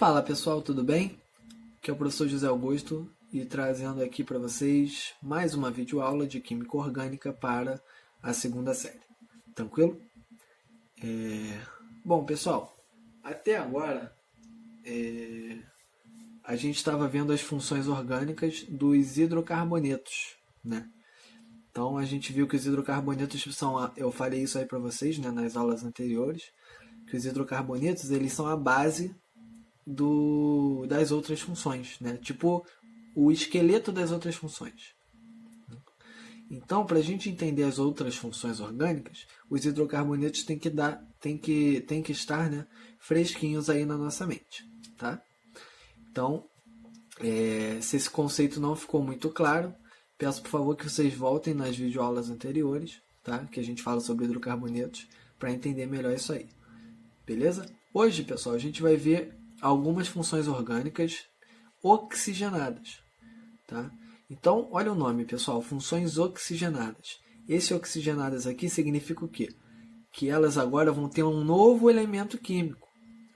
Fala pessoal, tudo bem? Aqui é o professor José Augusto e trazendo aqui para vocês mais uma videoaula de Química Orgânica para a segunda série. Tranquilo? Bom pessoal, até agora a gente estava vendo as funções orgânicas dos hidrocarbonetos, né? Então a gente viu que os hidrocarbonetos são, eu falei isso aí para vocês, né, nas aulas anteriores, que os hidrocarbonetos eles são a base das outras funções, né? Tipo o esqueleto das outras funções. Então, para a gente entender as outras funções orgânicas, os hidrocarbonetos têm que estar, né, fresquinhos aí na nossa mente, tá? Então, se esse conceito não ficou muito claro, peço por favor que vocês voltem nas videoaulas anteriores, tá? Que a gente fala sobre hidrocarbonetos, para entender melhor isso aí. Beleza? Hoje, pessoal, a gente vai ver algumas funções orgânicas oxigenadas, tá? Então, olha o nome, pessoal, funções oxigenadas. Esse oxigenadas aqui significa o quê? Que elas agora vão ter um novo elemento químico.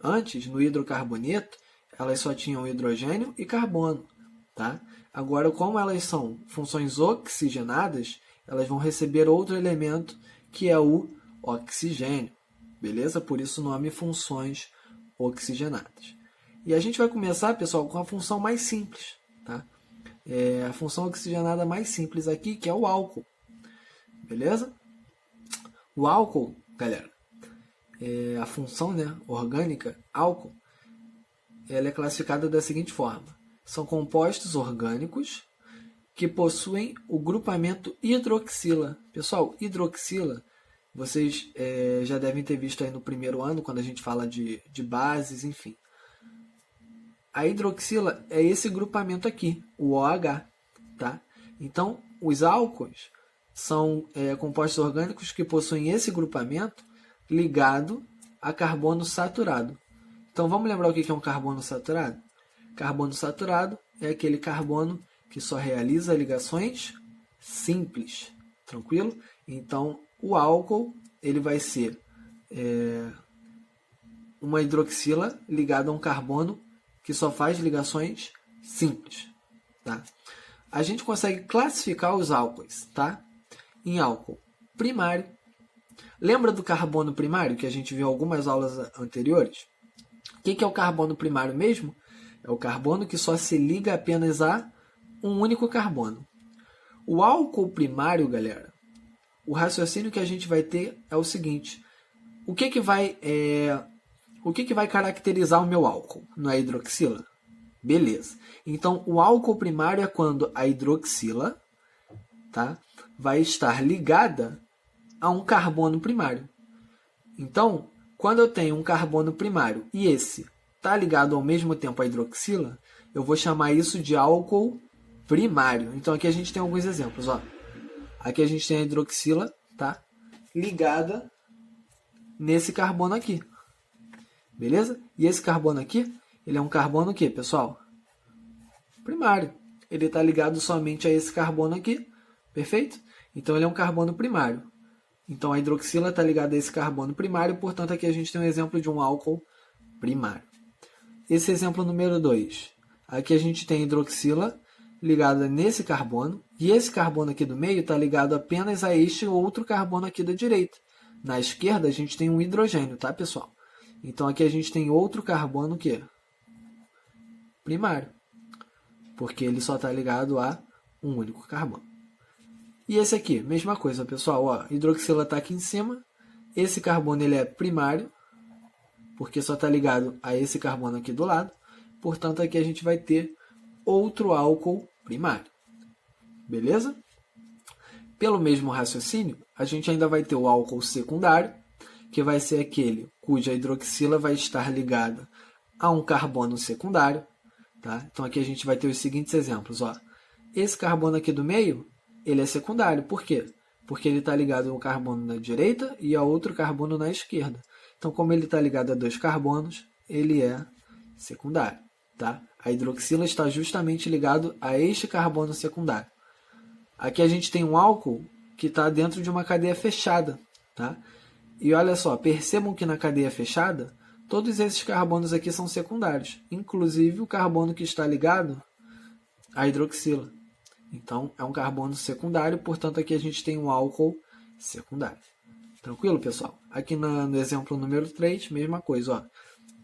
Antes, no hidrocarboneto, elas só tinham hidrogênio e carbono, tá? Agora, como elas são funções oxigenadas, elas vão receber outro elemento que é o oxigênio, beleza? Por isso o nome funções oxigenadas. E a gente vai começar, pessoal, com a função mais simples, tá? A função oxigenada mais simples aqui, que é o álcool, beleza? O álcool, galera, a função, né, orgânica, álcool, ela é classificada da seguinte forma. São compostos orgânicos que possuem o grupamento hidroxila. Pessoal, hidroxila, vocês já devem ter visto aí no primeiro ano, quando a gente fala de bases, enfim. A hidroxila é esse grupamento aqui, o OH, tá? Então, os álcools são compostos orgânicos que possuem esse grupamento ligado a carbono saturado. Então, vamos lembrar o que é um carbono saturado? Carbono saturado é aquele carbono que só realiza ligações simples, tranquilo? Então, o álcool ele vai ser uma hidroxila ligada a um carbono que só faz ligações simples, tá? A gente consegue classificar os álcoois, tá? Em álcool primário. Lembra do carbono primário que a gente viu em algumas aulas anteriores? O que é o carbono primário mesmo? É o carbono que só se liga apenas a um único carbono. O álcool primário, galera, o raciocínio que a gente vai ter é o seguinte. O que vai caracterizar o meu álcool? Não é hidroxila? Beleza. Então, o álcool primário é quando a hidroxila, tá, vai estar ligada a um carbono primário. Então, quando eu tenho um carbono primário e esse está ligado ao mesmo tempo à hidroxila, eu vou chamar isso de álcool primário. Então, aqui a gente tem alguns exemplos. Ó. Aqui a gente tem a hidroxila, tá, ligada nesse carbono aqui. Beleza? E esse carbono aqui, ele é um carbono o quê, pessoal? Primário. Ele está ligado somente a esse carbono aqui. Perfeito? Então, ele é um carbono primário. Então, a hidroxila está ligada a esse carbono primário. Portanto, aqui a gente tem um exemplo de um álcool primário. Esse exemplo número 2. Aqui a gente tem a hidroxila ligada nesse carbono. E esse carbono aqui do meio está ligado apenas a este outro carbono aqui da direita. Na esquerda, a gente tem um hidrogênio, tá, pessoal? Então, aqui a gente tem outro carbono que primário, porque ele só está ligado a um único carbono. E esse aqui, mesma coisa, pessoal. Ó, hidroxila está aqui em cima. Esse carbono ele é primário, porque só está ligado a esse carbono aqui do lado. Portanto, aqui a gente vai ter outro álcool primário. Beleza? Pelo mesmo raciocínio, a gente ainda vai ter o álcool secundário, que vai ser aquele cuja hidroxila vai estar ligada a um carbono secundário. Tá? Então, aqui a gente vai ter os seguintes exemplos. Ó. Esse carbono aqui do meio, ele é secundário. Por quê? Porque ele está ligado a um carbono na direita e a outro carbono na esquerda. Então, como ele está ligado a dois carbonos, ele é secundário. Tá? A hidroxila está justamente ligado a este carbono secundário. Aqui a gente tem um álcool que está dentro de uma cadeia fechada. Tá? E olha só, percebam que na cadeia fechada todos esses carbonos aqui são secundários, inclusive o carbono que está ligado à hidroxila. Então, é um carbono secundário, portanto, aqui a gente tem um álcool secundário. Tranquilo, pessoal? Aqui no exemplo número 3, mesma coisa. Ó.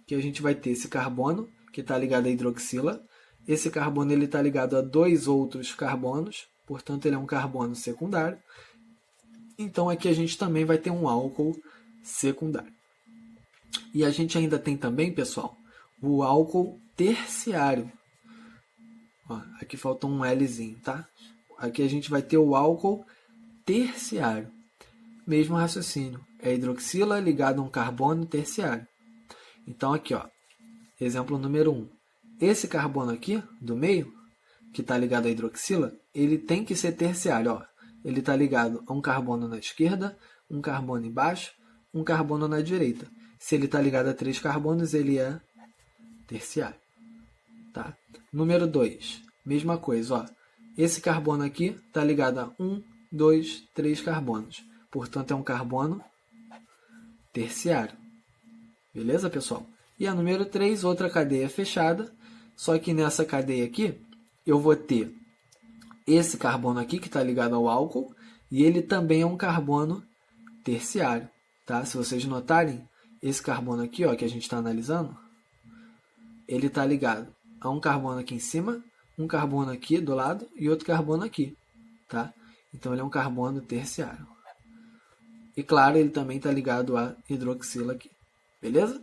Aqui a gente vai ter esse carbono que está ligado à hidroxila. Esse carbono está ligado a 2 outros carbonos, portanto, ele é um carbono secundário. Então, aqui a gente também vai ter um álcool secundário. E a gente ainda tem também, pessoal, o álcool terciário. Ó, aqui faltou um Lzinho, tá? Aqui a gente vai ter o álcool terciário. Mesmo raciocínio. É hidroxila ligada a um carbono terciário. Então, aqui, ó, exemplo número 1. Esse carbono aqui, do meio, que está ligado à hidroxila, ele tem que ser terciário. Ó. Ele está ligado a um carbono na esquerda, um carbono embaixo, um carbono na direita. Se ele está ligado a 3 carbonos, ele é terciário. Tá? Número 2, mesma coisa. Ó. Esse carbono aqui está ligado a 1, 2, 3 carbonos. Portanto, é um carbono terciário. Beleza, pessoal? E a número 3, outra cadeia fechada. Só que nessa cadeia aqui, eu vou ter esse carbono aqui, que está ligado ao álcool. E ele também é um carbono terciário. Tá? Se vocês notarem, esse carbono aqui, ó, que a gente está analisando, ele está ligado a um carbono aqui em cima, um carbono aqui do lado e outro carbono aqui. Tá? Então, ele é um carbono terciário. E, claro, ele também está ligado à hidroxila aqui. Beleza?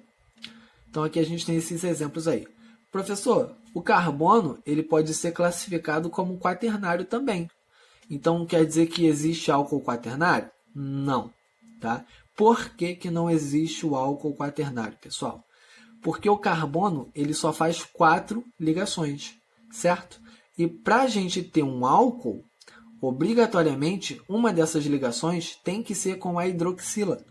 Então, aqui a gente tem esses exemplos aí. Professor, o carbono ele pode ser classificado como quaternário também. Então, quer dizer que existe álcool quaternário? Não. Tá? Por que que não existe o álcool quaternário, pessoal? Porque o carbono ele só faz 4 ligações, certo? E para a gente ter um álcool, obrigatoriamente, uma dessas ligações tem que ser com a hidroxila.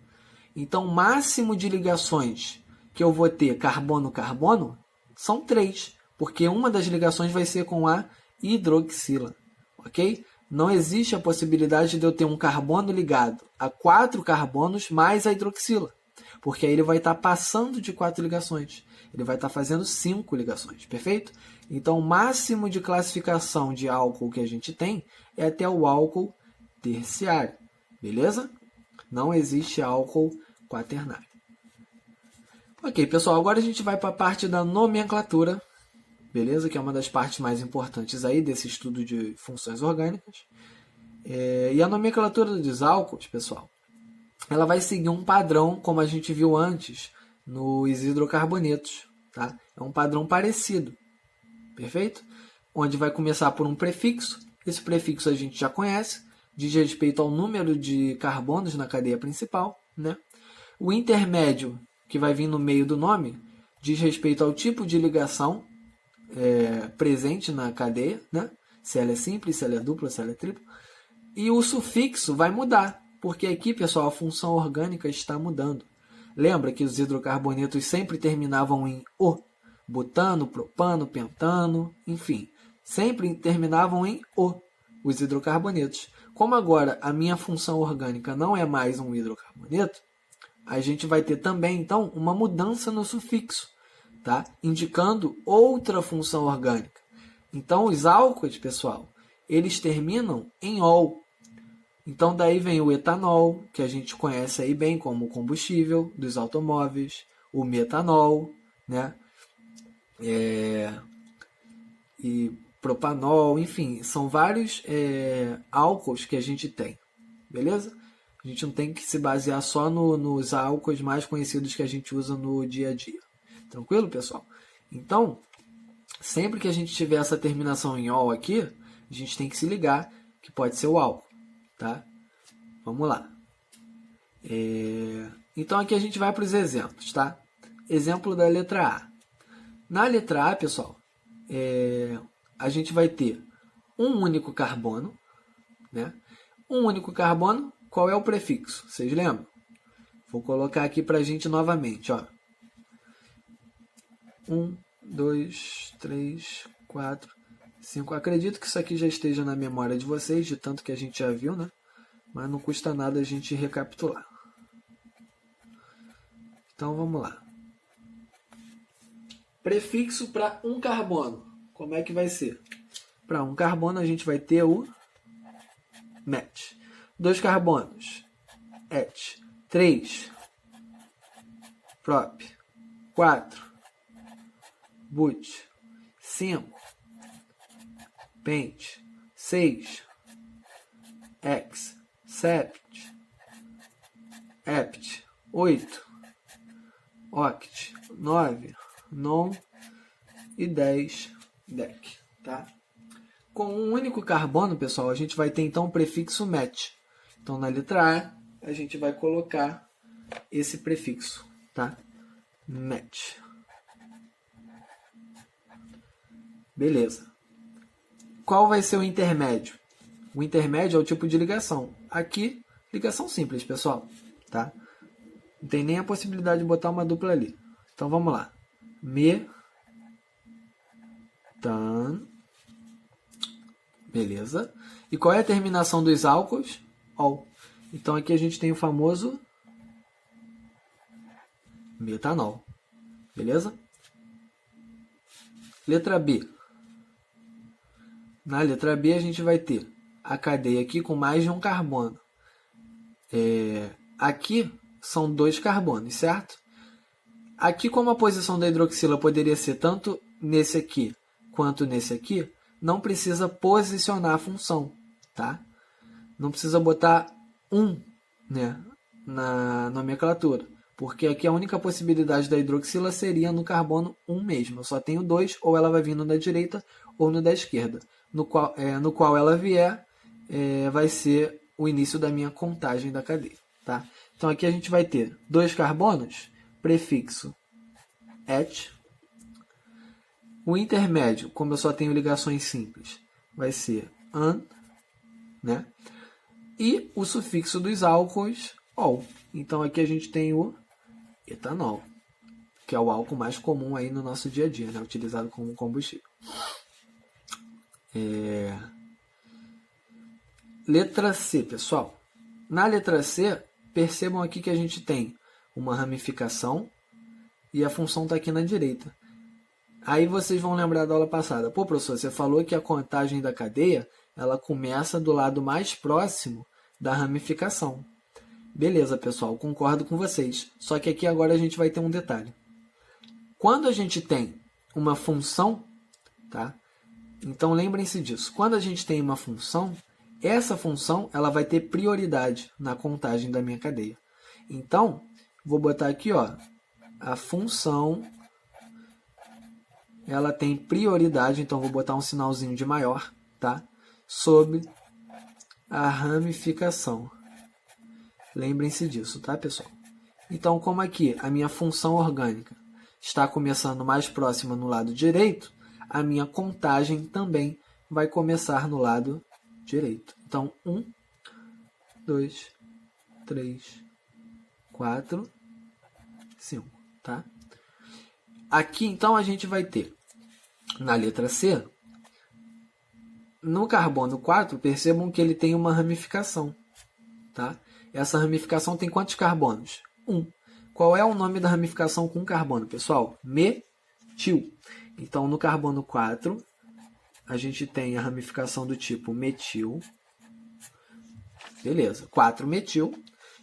Então, o máximo de ligações que eu vou ter carbono-carbono são 3, porque uma das ligações vai ser com a hidroxila, ok? Não existe a possibilidade de eu ter um carbono ligado a 4 carbonos mais a hidroxila, porque aí ele vai estar passando de 4 ligações. Ele vai estar fazendo 5 ligações, perfeito? Então, o máximo de classificação de álcool que a gente tem é até o álcool terciário, beleza? Não existe álcool quaternário. Ok, pessoal, agora a gente vai para a parte da nomenclatura, beleza? Que é uma das partes mais importantes aí desse estudo de funções orgânicas. E a nomenclatura dos álcools, pessoal, ela vai seguir um padrão, como a gente viu antes, nos hidrocarbonetos, tá? É um padrão parecido, perfeito? Onde vai começar por um prefixo, esse prefixo a gente já conhece, diz respeito ao número de carbonos na cadeia principal, né? O intermédio, que vai vir no meio do nome, diz respeito ao tipo de ligação presente na cadeia, né? Se ela é simples, se ela é dupla, se ela é tripla. E o sufixo vai mudar, porque aqui, pessoal, a função orgânica está mudando. Lembra que os hidrocarbonetos sempre terminavam em O, butano, propano, pentano, enfim, sempre terminavam em O, os hidrocarbonetos. Como agora a minha função orgânica não é mais um hidrocarboneto, a gente vai ter também, então, uma mudança no sufixo, tá? Indicando outra função orgânica. Então, os álcoois, pessoal, eles terminam em ol. Então, daí vem o etanol, que a gente conhece aí bem como combustível dos automóveis, o metanol, né? E propanol, enfim, são vários álcools que a gente tem, beleza? A gente não tem que se basear só nos álcools mais conhecidos que a gente usa no dia a dia. Tranquilo, pessoal? Então, sempre que a gente tiver essa terminação em ol aqui, a gente tem que se ligar que pode ser o álcool, tá? Vamos lá. Então, aqui a gente vai para os exemplos, tá? Exemplo da letra A. Na letra A, pessoal, a gente vai ter um único carbono, né? Um único carbono, qual é o prefixo? Vocês lembram? Vou colocar aqui para a gente novamente, ó. 1, 2, 3, 4, 5. Acredito que isso aqui já esteja na memória de vocês, de tanto que a gente já viu, né? Mas não custa nada a gente recapitular. Então, vamos lá. Prefixo para um carbono. Como é que vai ser? Para um carbono a gente vai ter o met. 2 carbonos, et. 3, prop. 4, but. 5, pent. 6, ex. 7, ept. 8, oct. 9, non. E 10, dec. Tá? Com um único carbono, pessoal, a gente vai ter então o prefixo met. Então, na letra A, a gente vai colocar esse prefixo, tá? Met. Beleza. Qual vai ser o intermédio? O intermédio é o tipo de ligação. Aqui, ligação simples, pessoal, tá? Não tem nem a possibilidade de botar uma dupla ali. Então, vamos lá. Metan. Beleza. E qual é a terminação dos álcools? Ol. Então, aqui a gente tem o famoso metanol. Beleza? Letra B. Na letra B, a gente vai ter a cadeia aqui com mais de um carbono. Aqui são 2 carbonos, certo? Aqui, como a posição da hidroxila poderia ser tanto nesse aqui quanto nesse aqui, não precisa posicionar a função, tá? Não precisa botar 1, né, na nomenclatura, porque aqui a única possibilidade da hidroxila seria no carbono 1 mesmo. Eu só tenho 2, ou ela vai vir no da direita ou no da esquerda. No qual ela vier, vai ser o início da minha contagem da cadeia, tá? Então aqui a gente vai ter 2 carbonos, prefixo et. O intermédio, como eu só tenho ligações simples, vai ser an, né? E o sufixo dos álcools, ol. Então aqui a gente tem o etanol, que é o álcool mais comum aí no nosso dia a dia, né? Utilizado como combustível. Letra C, pessoal. Na letra C, percebam aqui que a gente tem uma ramificação e a função está aqui na direita. Aí vocês vão lembrar da aula passada. Pô, professor, você falou que a contagem da cadeia ela começa do lado mais próximo da ramificação. Beleza, pessoal, concordo com vocês. Só que aqui agora a gente vai ter um detalhe. Quando a gente tem uma função, tá? Então lembrem-se disso. Quando a gente tem uma função, essa função ela vai ter prioridade na contagem da minha cadeia. Então, vou botar aqui, ó, a função ela tem prioridade, então vou botar um sinalzinho de maior, tá? Sobre a ramificação. Lembrem-se disso, tá, pessoal? Então, como aqui a minha função orgânica está começando mais próxima no lado direito, a minha contagem também vai começar no lado direito. Então, 1, 2, 3, 4, 5, tá? Aqui, então, a gente vai ter, na letra C, no carbono 4, percebam que ele tem uma ramificação, tá? Essa ramificação tem quantos carbonos? 1. Qual é o nome da ramificação com carbono, pessoal? Metil. Então, no carbono 4, a gente tem a ramificação do tipo metil. Beleza, 4-metil.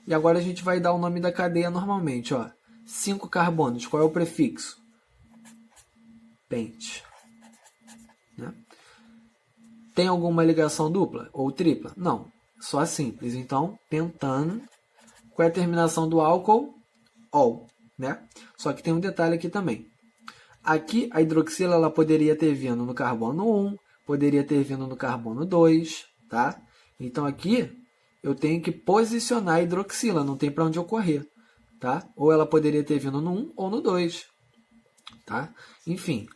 E agora a gente vai dar o nome da cadeia normalmente, ó. 5 carbonos, qual é o prefixo? Pent. Né? Tem alguma ligação dupla ou tripla? Não, só simples. Então, pentano. Qual é a terminação do álcool? Ol, né? Só que tem um detalhe aqui também. Aqui a hidroxila ela poderia ter vindo no carbono 1, poderia ter vindo no carbono 2, tá? Então aqui eu tenho que posicionar a hidroxila, não tem para onde eu correr, tá? Ou ela poderia ter vindo no 1 ou no 2, tá? Enfim,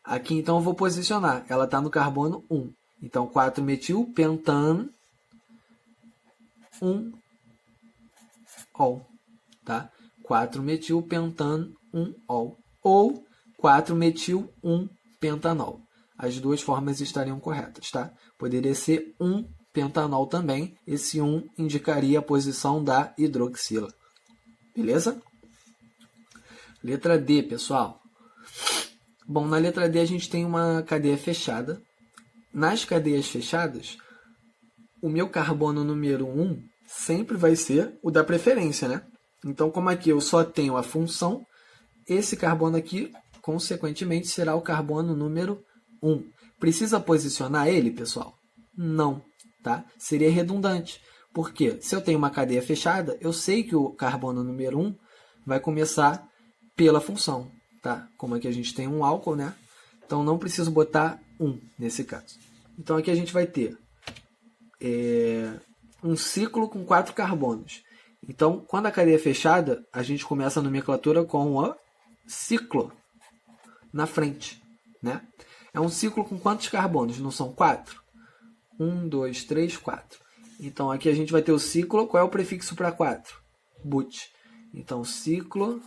aqui então eu vou posicionar, ela está no carbono 1. Então 4-metil-pentano 1-ol, tá? 4-metil-pentano 1-ol. Ou 4-metil-1-pentanol. As duas formas estariam corretas, tá? Poderia ser 1-pentanol também. Esse 1 indicaria a posição da hidroxila. Beleza? Letra D, pessoal. Bom, na letra D a gente tem uma cadeia fechada. Nas cadeias fechadas, o meu carbono número 1 sempre vai ser o da preferência, né? Então, como aqui eu só tenho a função, esse carbono aqui, consequentemente, será o carbono número 1. Precisa posicionar ele, pessoal? Não, tá? Seria redundante. Porque se eu tenho uma cadeia fechada, eu sei que o carbono número 1 vai começar pela função, tá? Como aqui a gente tem um álcool, né? Então, não preciso botar 1 nesse caso. Então, aqui a gente vai ter um ciclo com 4 carbonos. Então, quando a cadeia é fechada, a gente começa a nomenclatura com o ciclo na frente, né? É um ciclo com quantos carbonos? Não são 4? 1, 2, 3, 4. Então, aqui a gente vai ter o ciclo. Qual é o prefixo para 4? But. Então, ciclo,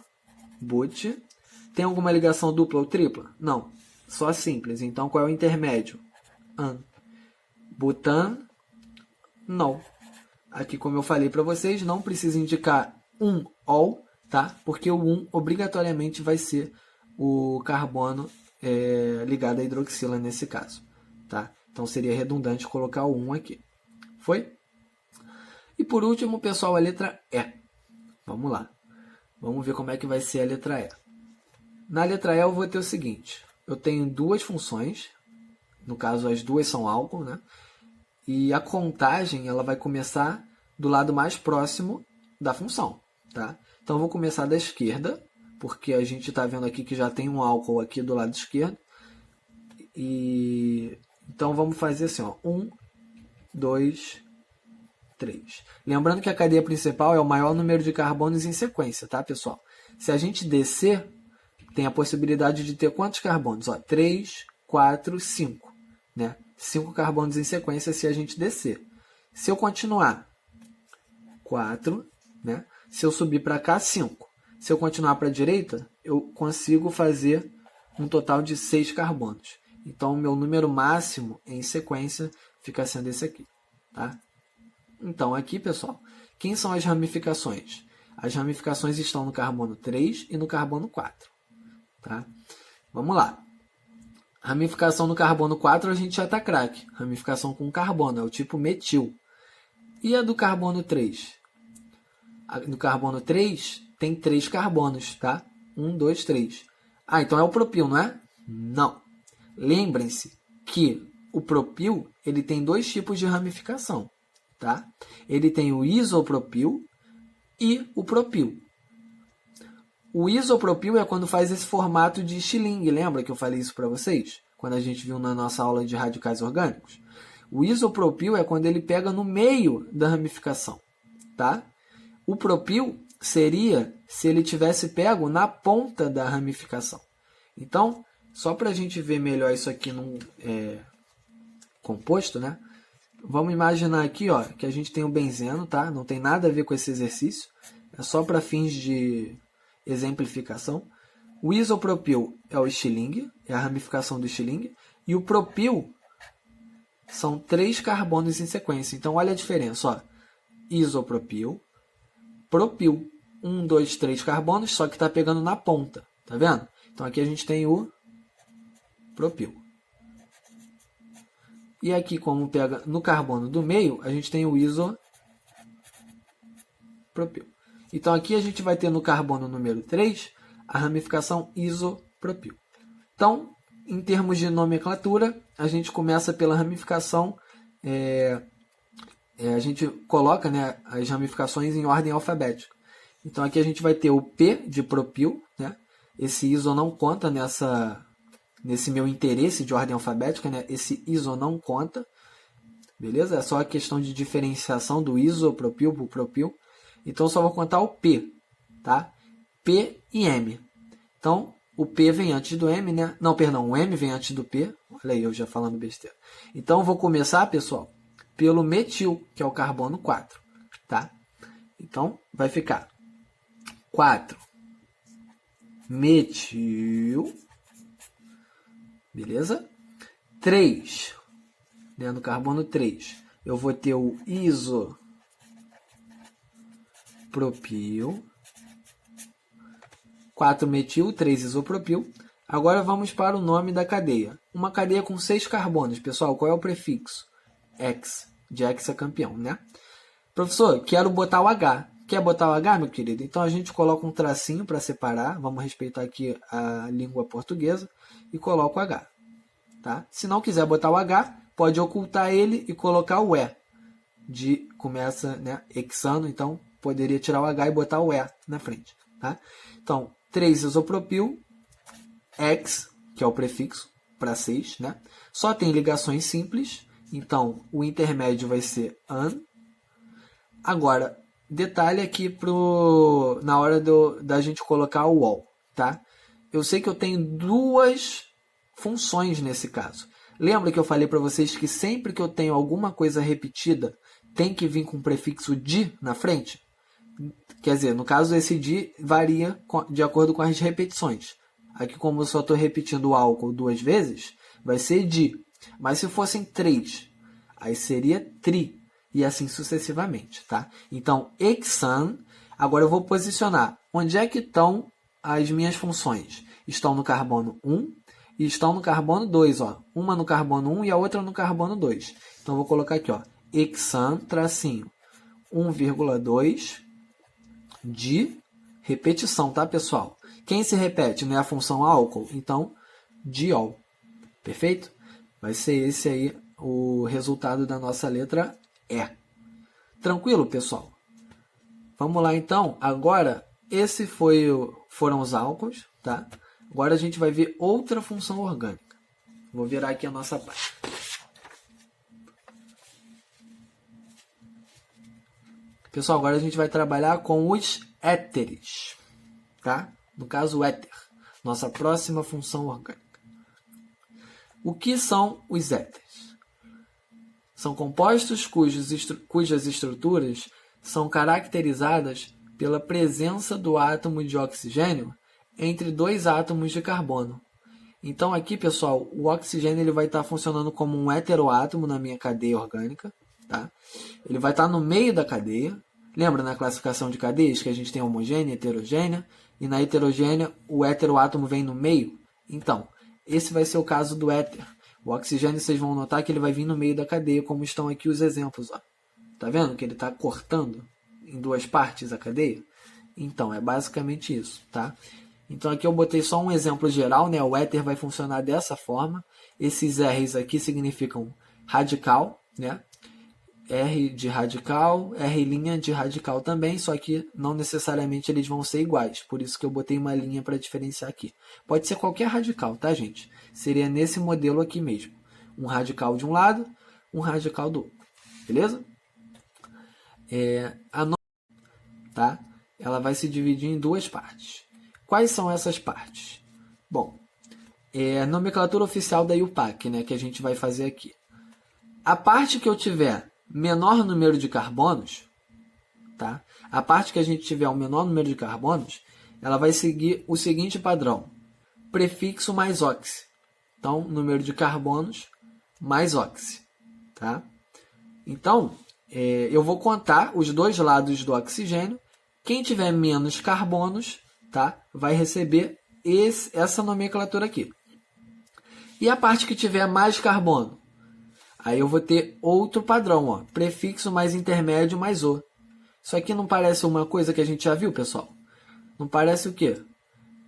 but. Tem alguma ligação dupla ou tripla? Não. Só simples. Então, qual é o intermédio? An. Butan, não. Aqui, como eu falei para vocês, não precisa indicar um ol, tá? Porque o 1 obrigatoriamente vai ser o carbono ligado à hidroxila nesse caso, tá? Então, seria redundante colocar o 1 aqui. Foi? E por último, pessoal, a letra E. Vamos lá. Vamos ver como é que vai ser a letra E. Na letra E eu vou ter o seguinte. Eu tenho duas funções. No caso, as duas são álcool, né? E a contagem ela vai começar do lado mais próximo da função, tá? Então, eu vou começar da esquerda, porque a gente está vendo aqui que já tem um álcool aqui do lado esquerdo. Então, vamos fazer assim, ó, 1, 2, 3. Lembrando que a cadeia principal é o maior número de carbonos em sequência, tá, pessoal? Se a gente descer, tem a possibilidade de ter quantos carbonos? Ó, 3, 4, 5, né? 5 carbonos em sequência se a gente descer. Se eu continuar, 4, né? Se eu subir para cá, 5. Se eu continuar para a direita, eu consigo fazer um total de 6 carbonos. Então, o meu número máximo em sequência fica sendo esse aqui, tá? Então, aqui, pessoal, quem são as ramificações? As ramificações estão no carbono 3 e no carbono 4, tá? Vamos lá. Ramificação no carbono 4 a gente já está craque. Ramificação com carbono, é o tipo metil. E a do carbono 3? A do carbono 3 tem 3 carbonos, tá? 1, 2, 3. Ah, então é o propil, não é? Não. Lembrem-se que o propil ele tem 2 tipos de ramificação, tá? Ele tem o isopropil e o propil. O isopropil é quando faz esse formato de estilingue. Lembra que eu falei isso para vocês? Quando a gente viu na nossa aula de radicais orgânicos. O isopropil é quando ele pega no meio da ramificação, tá? O propil seria se ele tivesse pego na ponta da ramificação. Então, só para a gente ver melhor isso aqui num composto, né? Vamos imaginar aqui, ó, que a gente tem o benzeno, tá? Não tem nada a ver com esse exercício. É só para fins de exemplificação. O isopropil é o estilingue, é a ramificação do estilingue, e o propil são 3 carbonos em sequência. Então, olha a diferença, ó. Isopropil, propil, 1, 2, 3 carbonos, só que está pegando na ponta, tá vendo? Então, aqui a gente tem o propil. E aqui, como pega no carbono do meio, a gente tem o isopropil. Então, aqui a gente vai ter no carbono número 3 a ramificação isopropil. Então, em termos de nomenclatura, a gente começa pela ramificação, a gente coloca, né, as ramificações em ordem alfabética. Então, aqui a gente vai ter o P de propil, né? Esse iso não conta nesse meu interesse de ordem alfabética, né? Esse iso não conta, beleza? É só a questão de diferenciação do isopropil para o propil. Então, só vou contar o P, tá? P e M. Então, o P vem antes do M, né? Não, perdão, o M vem antes do P. Olha aí, eu já falando besteira. Então, eu vou começar, pessoal, pelo metil, que é o carbono 4, tá? Então, vai ficar 4 metil, beleza? 3, né? No carbono 3, eu vou ter o isopropil, 4 metil, 3 isopropil. Agora vamos para o nome da cadeia. Uma cadeia com 6 carbonos. Pessoal, qual é o prefixo? X, de hexacampeão, né? Professor, quero botar o H. Quer botar o H, meu querido? Então a gente coloca um tracinho para separar. Vamos respeitar aqui a língua portuguesa. E coloca o H. Tá? Se não quiser botar o H, pode ocultar ele e colocar o E. Começa, né, hexano, então poderia tirar o H e botar o E na frente. Tá? Então, 3-isopropil, X, que é o prefixo para 6, né? Só tem ligações simples, então o intermédio vai ser AN. Agora, detalhe aqui na hora da gente colocar o OL, tá? Eu sei que eu tenho duas funções nesse caso. Lembra que eu falei para vocês que sempre que eu tenho alguma coisa repetida, tem que vir com o prefixo di na frente? Quer dizer, no caso esse di varia de acordo com as repetições. Aqui, como eu só estou repetindo o álcool 2 vezes, vai ser di. Mas se fossem 3, aí seria tri. E assim sucessivamente, tá? Então, hexan. Agora eu vou posicionar. Onde é que estão as minhas funções? Estão no carbono 1 e estão no carbono 2. Ó. Uma no carbono 1 e a outra no carbono 2. Então, eu vou colocar aqui, ó, hexan, tracinho, 1,2 de repetição, tá, pessoal? Quem se repete não é a função álcool, então diol. Perfeito? Vai ser esse aí o resultado da nossa letra E. Tranquilo, pessoal? Vamos lá, então. Agora, foram os álcools, tá? Agora a gente vai ver outra função orgânica. Vou virar aqui a nossa página. Pessoal, agora a gente vai trabalhar com os éteres, tá? No caso, o éter, nossa próxima função orgânica. O que são os éteres? São compostos cujas estruturas são caracterizadas pela presença do átomo de oxigênio entre 2 átomos de carbono. Então aqui, pessoal, o oxigênio ele vai estar funcionando como um heteroátomo na minha cadeia orgânica. Tá? Ele vai estar no meio da cadeia. Lembra na classificação de cadeias que a gente tem homogênea e heterogênea? E na heterogênea o heteroátomo vem no meio? Então, esse vai ser o caso do éter. O oxigênio, vocês vão notar que ele vai vir no meio da cadeia, como estão aqui os exemplos. Ó. Tá vendo que ele está cortando em 2 partes a cadeia? Então, é basicamente isso. Tá? Então, aqui eu botei só um exemplo geral. Né? O éter vai funcionar dessa forma. Esses R's aqui significam radical, né? R de radical, R' de radical também, só que não necessariamente eles vão ser iguais. Por isso que eu botei uma linha para diferenciar aqui. Pode ser qualquer radical, tá, gente? Seria nesse modelo aqui mesmo. Um radical de um lado, um radical do outro. Beleza? Tá? Ela vai se dividir em 2 partes. Quais são essas partes? Bom, a nomenclatura oficial da IUPAC, né, que a gente vai fazer aqui. A parte que eu tiver menor número de carbonos, tá? A parte que a gente tiver o menor número de carbonos, ela vai seguir o seguinte padrão. Prefixo mais óxido. Então, número de carbonos mais óxido, tá? Então, eu vou contar os 2 lados do oxigênio. Quem tiver menos carbonos, tá? Vai receber essa nomenclatura aqui. E a parte que tiver mais carbono? Aí eu vou ter outro padrão, ó, prefixo mais intermédio mais O. Isso aqui não parece uma coisa que a gente já viu, pessoal? Não parece o quê?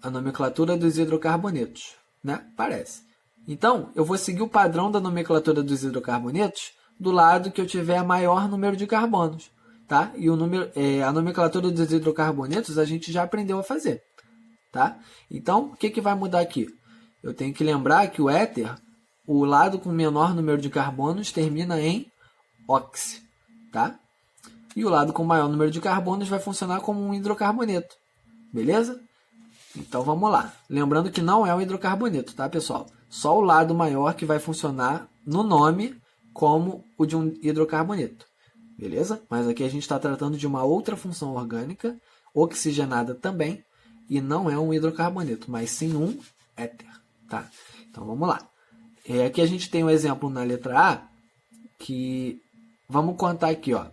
A nomenclatura dos hidrocarbonetos, né? Parece. Então, eu vou seguir o padrão da nomenclatura dos hidrocarbonetos do lado que eu tiver maior número de carbonos, tá? E a nomenclatura dos hidrocarbonetos a gente já aprendeu a fazer, tá? Então, o que vai mudar aqui? Eu tenho que lembrar que o éter, o lado com menor número de carbonos termina em oxi, tá? E o lado com maior número de carbonos vai funcionar como um hidrocarboneto, beleza? Então vamos lá. Lembrando que não é um hidrocarboneto, tá, pessoal? Só o lado maior que vai funcionar no nome como o de um hidrocarboneto, beleza? Mas aqui a gente está tratando de uma outra função orgânica, oxigenada também, e não é um hidrocarboneto, mas sim um éter, tá? Então vamos lá. Aqui a gente tem um exemplo na letra A, que vamos contar aqui, ó.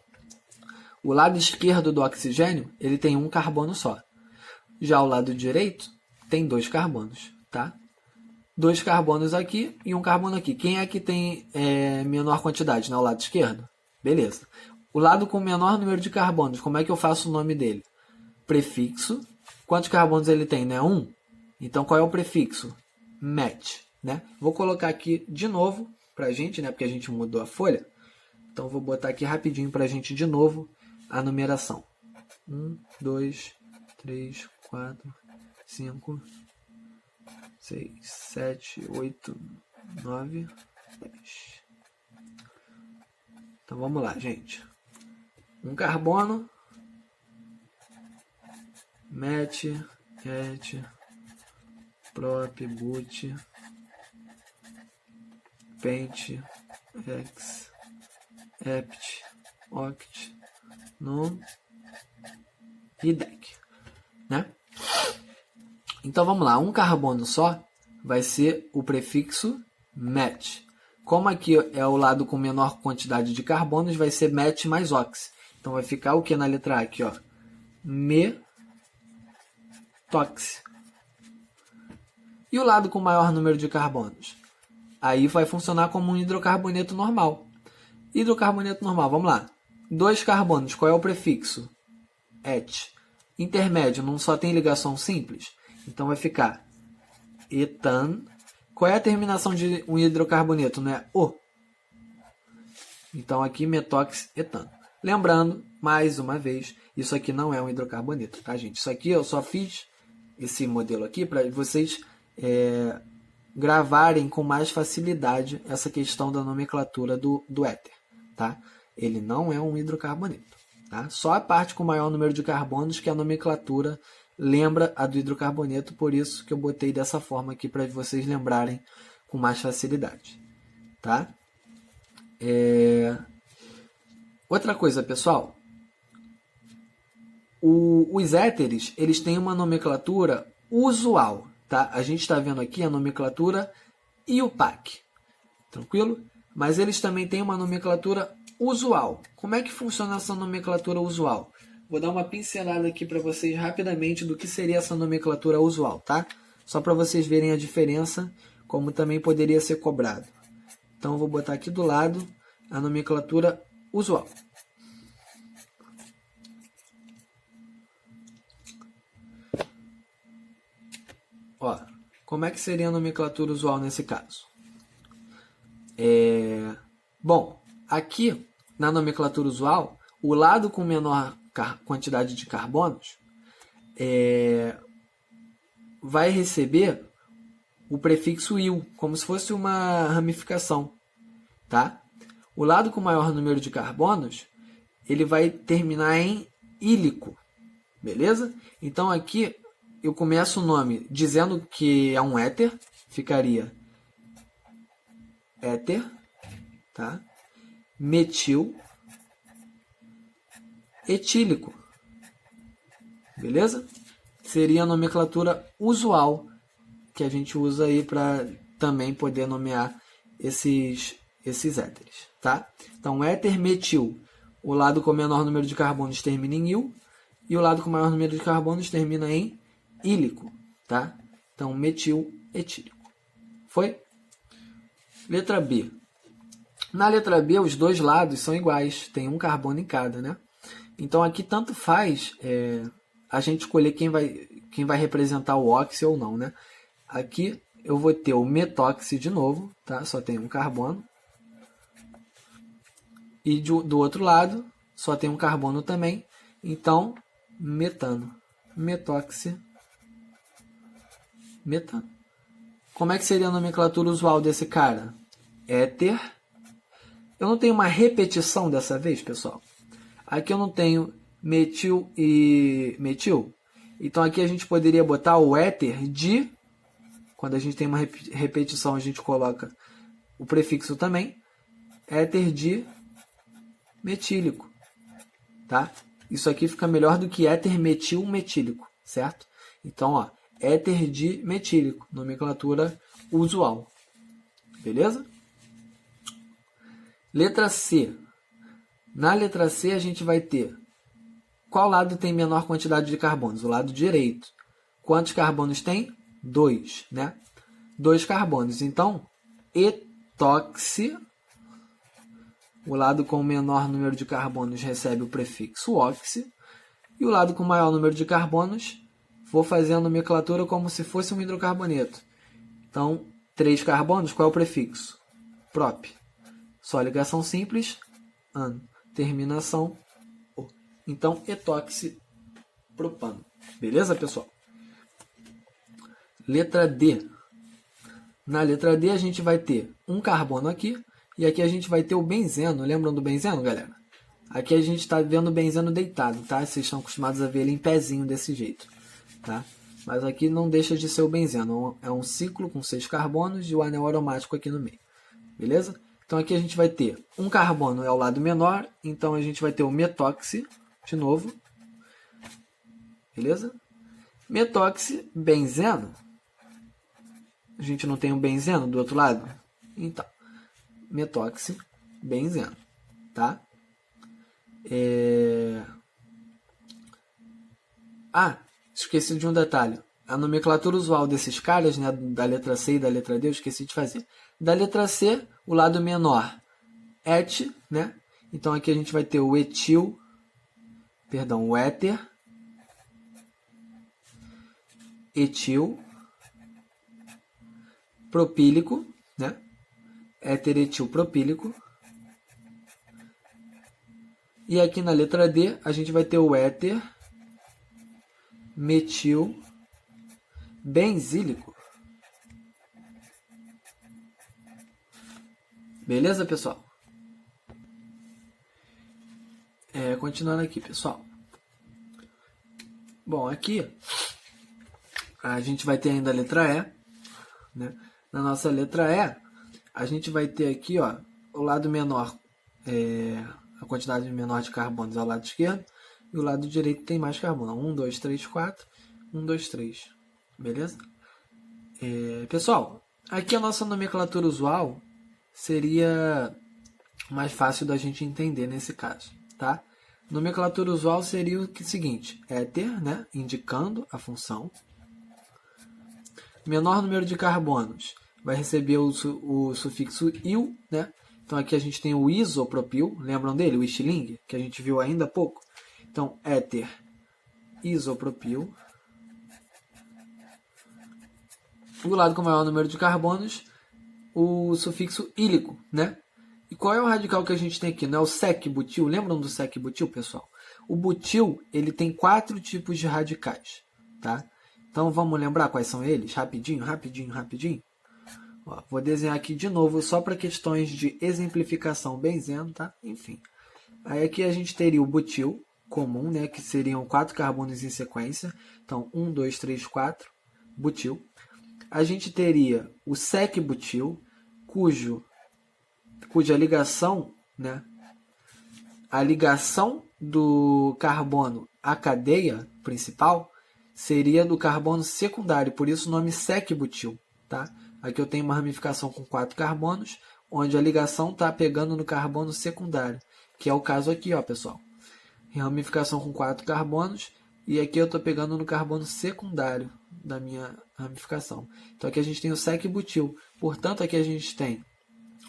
O lado esquerdo do oxigênio, ele tem um carbono só. Já o lado direito tem 2 carbonos, tá? 2 carbonos aqui e 1 carbono aqui. Quem é que tem menor quantidade? O lado esquerdo? Beleza. O lado com menor número de carbonos, como é que eu faço o nome dele? Prefixo. Quantos carbonos ele tem? 1. Então, qual é o prefixo? Met. Né? Vou colocar aqui de novo para a gente, né? Porque a gente mudou a folha. Então, vou botar aqui rapidinho para a gente de novo a numeração. 1, 2, 3, 4, 5, 6, 7, 8, 9, 10. Então, vamos lá, gente. 1 carbono. Met, et, prop, but, pent, ex, ept, oct, non e dec, né? Então vamos lá, 1 carbono só vai ser o prefixo met. Como aqui é o lado com menor quantidade de carbonos, vai ser met mais ox. Então vai ficar o que na letra A aqui, ó? Metox. E o lado com maior número de carbonos? Aí vai funcionar como um hidrocarboneto normal. Hidrocarboneto normal, vamos lá. 2 carbonos, qual é o prefixo? Et. Intermédio, não só tem ligação simples? Então vai ficar etan. Qual é a terminação de um hidrocarboneto? Não é o? Então aqui metox etano. Lembrando, mais uma vez, isso aqui não é um hidrocarboneto, tá, gente? Isso aqui eu só fiz esse modelo aqui para vocês gravarem com mais facilidade essa questão da nomenclatura do éter, tá? Ele não é um hidrocarboneto, tá? Só a parte com maior número de carbonos que a nomenclatura lembra a do hidrocarboneto, por isso que eu botei dessa forma aqui para vocês lembrarem com mais facilidade, tá? Outra coisa, pessoal, os éteres, eles têm uma nomenclatura usual, tá? A gente está vendo aqui a nomenclatura IUPAC, tranquilo? Mas eles também têm uma nomenclatura usual. Como é que funciona essa nomenclatura usual? Vou dar uma pincelada aqui para vocês rapidamente do que seria essa nomenclatura usual, tá? Só para vocês verem a diferença, como também poderia ser cobrado. Então, eu vou botar aqui do lado a nomenclatura usual. Ó, como é que seria a nomenclatura usual nesse caso? Bom, aqui na nomenclatura usual, o lado com menor quantidade de carbonos vai receber o prefixo il, como se fosse uma ramificação, tá? O lado com maior número de carbonos, ele vai terminar em ílico, beleza? Então aqui eu começo o nome dizendo que é um éter, ficaria éter, tá? Metil etílico, beleza? Seria a nomenclatura usual que a gente usa aí para também poder nomear esses éteres, tá? Então, éter metil, o lado com menor número de carbonos termina em il, e o lado com maior número de carbonos termina em ílico, tá? Então, metil etílico. Foi? Letra B. Na letra B, os dois lados são iguais, tem um carbono em cada, né? Então, aqui tanto faz a gente escolher quem vai representar o óxido ou não, né? Aqui eu vou ter o metóxido de novo, tá? Só tem um carbono. E do outro lado, só tem um carbono também. Então, metano. Metóxido. Metano. Como é que seria a nomenclatura usual desse cara? Éter. Eu não tenho uma repetição dessa vez, pessoal. Aqui eu não tenho metil e metil. Então aqui a gente poderia botar o éter de... Quando a gente tem uma repetição, a gente coloca o prefixo também. Éter de metílico. Tá? Isso aqui fica melhor do que éter metil metílico, certo? Então, ó, éter de metílico, nomenclatura usual. Beleza? Letra C. Na letra C a gente vai ter qual lado tem menor quantidade de carbonos? O lado direito. Quantos carbonos tem? 2, né? 2 carbonos. Então, etóxi, o lado com o menor número de carbonos recebe o prefixo oxi, e o lado com o maior número de carbonos, vou fazer a nomenclatura como se fosse um hidrocarboneto. Então, 3 carbonos, qual é o prefixo? Prop. Só ligação simples, an. Terminação, o. Então, etoxipropano. Beleza, pessoal? Letra D. Na letra D, a gente vai ter um carbono aqui, e aqui a gente vai ter o benzeno. Lembram do benzeno, galera? Aqui a gente está vendo o benzeno deitado, tá? Vocês estão acostumados a ver ele em pezinho desse jeito, tá? Mas aqui não deixa de ser o benzeno. É um ciclo com 6 carbonos e o anel aromático aqui no meio. Beleza? Então aqui a gente vai ter um carbono, é o lado menor. Então a gente vai ter o metóxi, de novo. Beleza? Metóxi, benzeno. A gente não tem um benzeno do outro lado? Então, metóxi, benzeno. Tá? Esqueci de um detalhe. A nomenclatura usual desses caras, né, da letra C e da letra D, eu esqueci de fazer. Da letra C, o lado menor, et, né? Então aqui a gente vai ter o etil, o éter, etil, propílico, né? Éter etil propílico. E aqui na letra D, a gente vai ter o éter metil benzílico. Beleza, pessoal? Continuando aqui, pessoal. Bom, aqui a gente vai ter ainda a letra E, né? Na nossa letra E, a gente vai ter aqui, ó, o lado menor, a quantidade menor de carbonos ao lado esquerdo, e o lado direito tem mais carbono. 1, 2, 3, 4, 1, 2, 3. Beleza? Pessoal, aqui a nossa nomenclatura usual seria mais fácil da gente entender nesse caso, tá? Nomenclatura usual seria o seguinte: éter, né, indicando a função. Menor número de carbonos vai receber o sufixo il, né? Então aqui a gente tem o isopropil, lembram dele, o estilingue, que a gente viu ainda há pouco? Então, éter isopropil. Do lado com o maior número de carbonos, o sufixo ílico, né? E qual é o radical que a gente tem aqui? Não é o sec-butil? Lembram do sec-butil, pessoal? O butil, ele tem 4 tipos de radicais, tá? Então vamos lembrar quais são eles? Rapidinho. Ó, vou desenhar aqui de novo só para questões de exemplificação, benzeno, tá? Enfim. Aí aqui a gente teria o butil comum, né? Que seriam 4 carbonos em sequência. Então 1, 2, 3, 4, butil. A gente teria o sec-butil, cuja ligação, né? A ligação do carbono à cadeia principal seria do carbono secundário, por isso o nome sec-butil, tá? Aqui eu tenho uma ramificação com 4 carbonos, onde a ligação está pegando no carbono secundário, que é o caso aqui, ó, pessoal. Ramificação com 4 carbonos, e aqui eu estou pegando no carbono secundário da minha ramificação. Então aqui a gente tem o sec-butil, portanto aqui a gente tem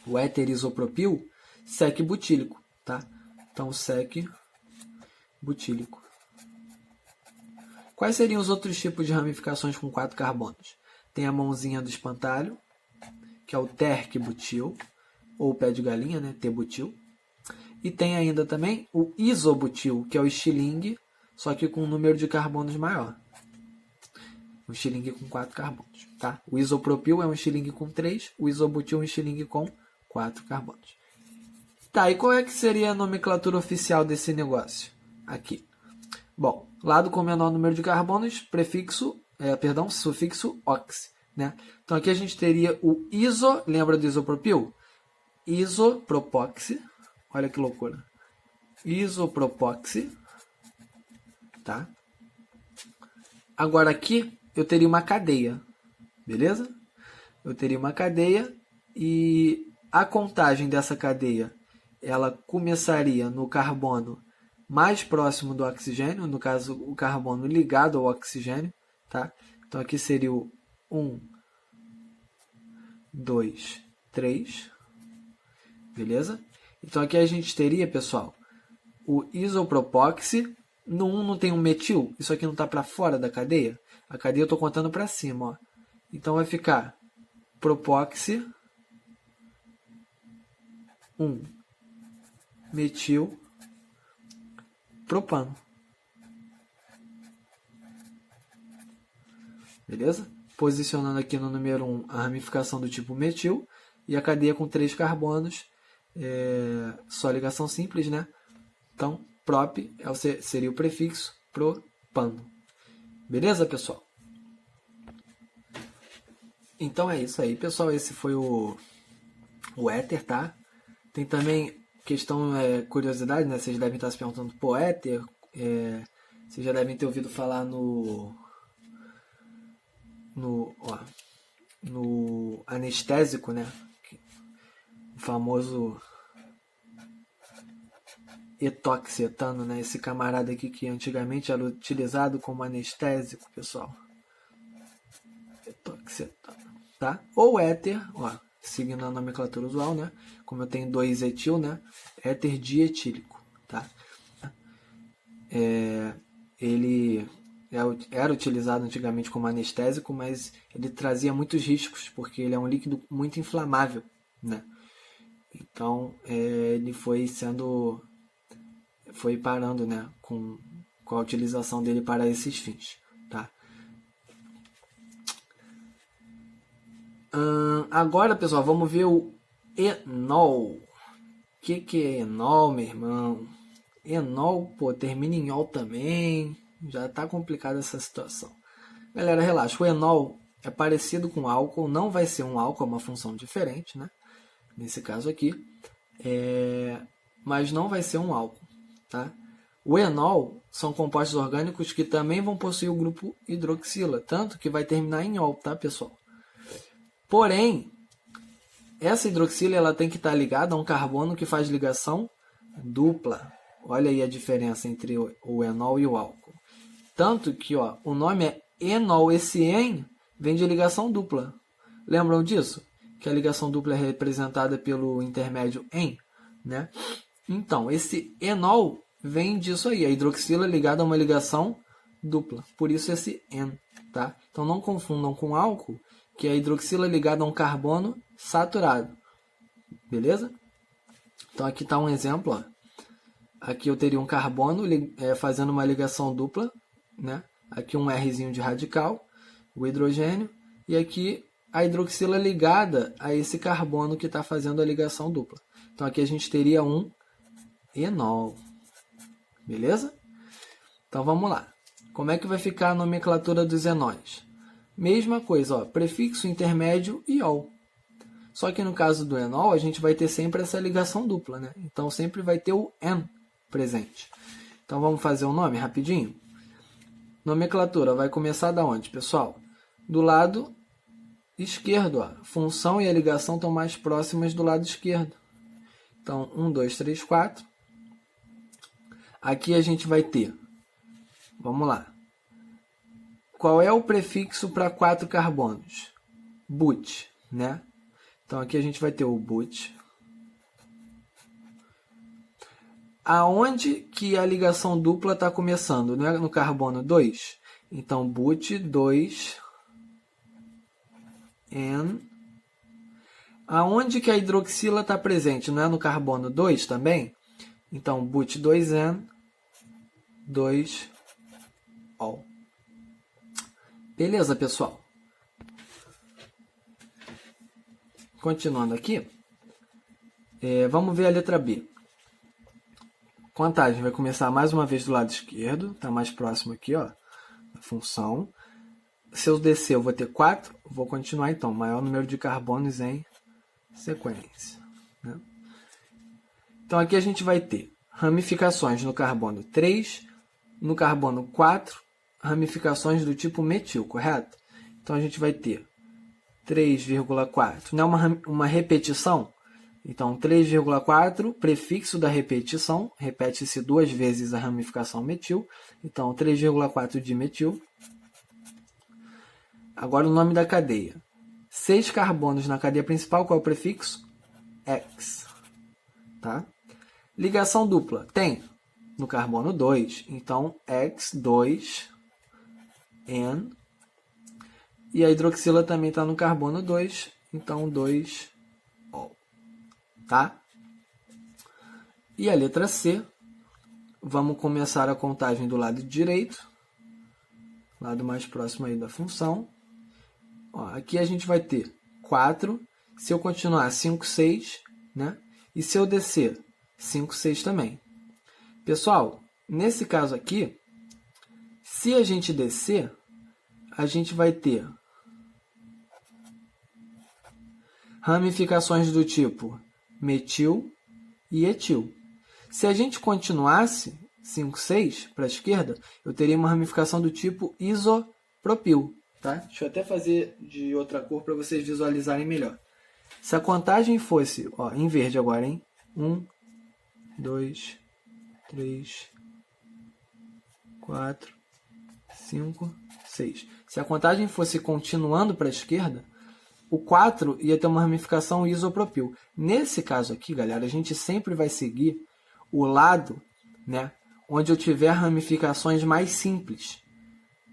o éter isopropil sec-butílico, tá? Então sec-butílico. Quais seriam os outros tipos de ramificações com 4 carbonos? Tem a mãozinha do espantalho, que é o terc-butil, ou pé de galinha, né? T-butil. E tem ainda também o isobutil, que é o estilingue, só que com um número de carbonos maior. Um estilingue com 4 carbonos, tá? O isopropil é um estilingue com 3, o isobutil é um estilingue com 4 carbonos. Tá, e qual é que seria a nomenclatura oficial desse negócio? Aqui. Bom, lado com menor número de carbonos, sufixo ox, né? Então aqui a gente teria o iso, lembra do isopropil? Isopropoxi, olha que loucura. Isopropoxi, tá? Agora aqui eu teria uma cadeia, beleza? Eu teria uma cadeia e a contagem dessa cadeia, ela começaria no carbono mais próximo do oxigênio, no caso o carbono ligado ao oxigênio, tá? Então aqui seria o 1, 2, 3. Beleza? Então aqui a gente teria, pessoal, o isopropoxi. No 1 não tem um metil. Isso aqui não está para fora da cadeia. A cadeia eu estou contando para cima. Ó. Então vai ficar propoxi 1 metil propano. Beleza? Posicionando aqui no número 1 a ramificação do tipo metil e a cadeia com 3 carbonos, só ligação simples, né? Então, prop seria o prefixo propano. Beleza, pessoal? Então é isso aí, pessoal. Esse foi o éter, tá? Tem também questão, curiosidade, né? Vocês devem estar se perguntando, pô, éter, vocês já devem ter ouvido falar no anestésico, né? O famoso etoxetano, né? Esse camarada aqui que antigamente era utilizado como anestésico, pessoal. Etoxetano, tá? Ou éter, ó, seguindo a nomenclatura usual, né? Como eu tenho 2-etil, né? Éter dietílico, tá? Ele era utilizado antigamente como anestésico, mas ele trazia muitos riscos, porque ele é um líquido muito inflamável, né? Então, ele foi parando, né, com a utilização dele para esses fins, tá? Agora, pessoal, vamos ver o enol. O que é enol, meu irmão? Enol, pô, termina em ol também. Já tá complicada essa situação. Galera, relaxa. O enol é parecido com álcool. Não vai ser um álcool, é uma função diferente, né? Nesse caso aqui. Mas não vai ser um álcool, tá? O enol são compostos orgânicos que também vão possuir o grupo hidroxila. Tanto que vai terminar em ol, tá, pessoal? Porém, essa hidroxila ela tem que estar ligada a um carbono que faz ligação dupla. Olha aí a diferença entre o enol e o álcool. Tanto que, ó, o nome é enol. Esse en vem de ligação dupla. Lembram disso? Que a ligação dupla é representada pelo intermédio en, né? Então, esse enol vem disso aí. A hidroxila ligada a uma ligação dupla. Por isso esse en, tá? Então não confundam com álcool, que é a hidroxila ligada a um carbono saturado. Beleza? Então aqui está um exemplo, ó. Aqui eu teria um carbono fazendo uma ligação dupla, né? Aqui um Rzinho de radical, o hidrogênio, e aqui a hidroxila ligada a esse carbono que está fazendo a ligação dupla. Então aqui a gente teria um enol. Beleza? Então vamos lá. Como é que vai ficar a nomenclatura dos enóis? Mesma coisa, ó, prefixo intermédio e ol. Só que no caso do enol, a gente vai ter sempre essa ligação dupla, né? Então sempre vai ter o en presente. Então vamos fazer o nome rapidinho? Nomenclatura vai começar da onde, pessoal? Do lado esquerdo, ó. Função e a ligação estão mais próximas do lado esquerdo. Então, 1, 2, 3, 4. Aqui a gente vai ter, vamos lá. Qual é o prefixo para 4 carbonos? But, né? Então aqui a gente vai ter o but. Aonde que a ligação dupla está começando? Não é no carbono 2? Então, but 2 N. Aonde que a hidroxila está presente? Não é no carbono 2 também? Então, but 2N, 2-ol. Beleza, pessoal? Continuando aqui, vamos ver a letra B. Contagem vai começar mais uma vez do lado esquerdo, está mais próximo aqui, ó, da função. Se eu descer, eu vou ter 4, vou continuar então, maior número de carbonos em sequência, né? Então aqui a gente vai ter ramificações no carbono 3, no carbono 4, ramificações do tipo metil, correto? Então a gente vai ter 3,4, não é uma repetição? Então 3,4, prefixo da repetição, repete-se 2 vezes a ramificação metil, então 3,4 de metil. Agora o nome da cadeia, 6 carbonos na cadeia principal, qual é o prefixo? X. Tá? Ligação dupla, tem no carbono 2, então X2N. E a hidroxila também está no carbono 2, então 2O. Tá? E a letra C, vamos começar a contagem do lado direito, lado mais próximo aí da função. Ó, aqui a gente vai ter 4, se eu continuar 5, 6, né? E se eu descer 5, 6 também. Pessoal, nesse caso aqui, se a gente descer, a gente vai ter ramificações do tipo metil e etil. Se a gente continuasse 5, 6 para a esquerda, eu teria uma ramificação do tipo isopropil. Tá? Deixa eu até fazer de outra cor para vocês visualizarem melhor. Se a contagem fosse, ó, em verde agora, hein? 1, 2, 3, 4, 5, 6. Se a contagem fosse continuando para a esquerda, o 4 ia ter uma ramificação isopropil. Nesse caso aqui, galera, a gente sempre vai seguir o lado, né, onde eu tiver ramificações mais simples.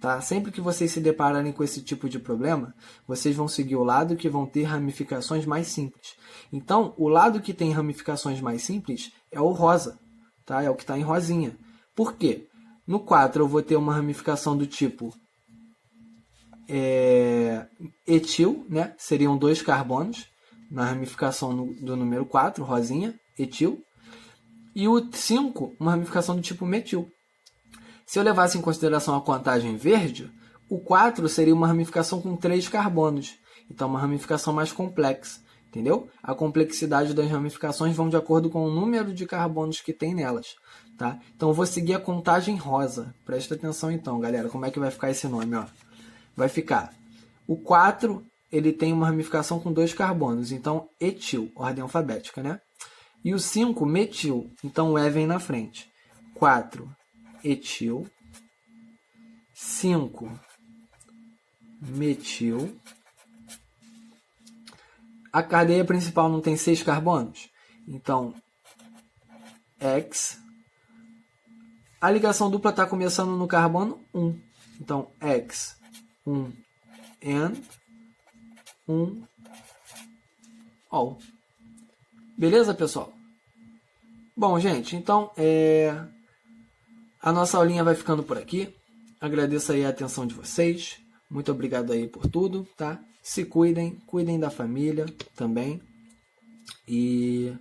Tá? Sempre que vocês se depararem com esse tipo de problema, vocês vão seguir o lado que vão ter ramificações mais simples. Então, o lado que tem ramificações mais simples é o rosa, tá? É o que está em rosinha. Por quê? No 4 eu vou ter uma ramificação do tipo etil, né? Seriam 2 carbonos na ramificação do número 4, rosinha, etil. E o 5, uma ramificação do tipo metil. Se eu levasse em consideração a contagem verde, o 4 seria uma ramificação com 3 carbonos. Então, uma ramificação mais complexa. Entendeu? A complexidade das ramificações vão de acordo com o número de carbonos que tem nelas. Tá? Então, eu vou seguir a contagem rosa. Presta atenção então, galera. Como é que vai ficar esse nome? Ó? Vai ficar. O 4 ele tem uma ramificação com 2 carbonos. Então, etil, ordem alfabética. Né? E o 5, metil. Então, o E vem na frente. 4, etil, 5, metil. A cadeia principal não tem 6 carbonos? Então, X. A ligação dupla está começando no carbono 1. Então, X, 1, N, 1, O. Beleza, pessoal? Bom, gente, então, a nossa aulinha vai ficando por aqui. Agradeço aí a atenção de vocês. Muito obrigado aí por tudo, tá? Se cuidem, cuidem da família também. E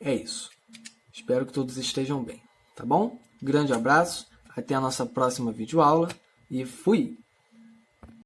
é isso. Espero que todos estejam bem, tá bom? Grande abraço, até a nossa próxima videoaula e fui!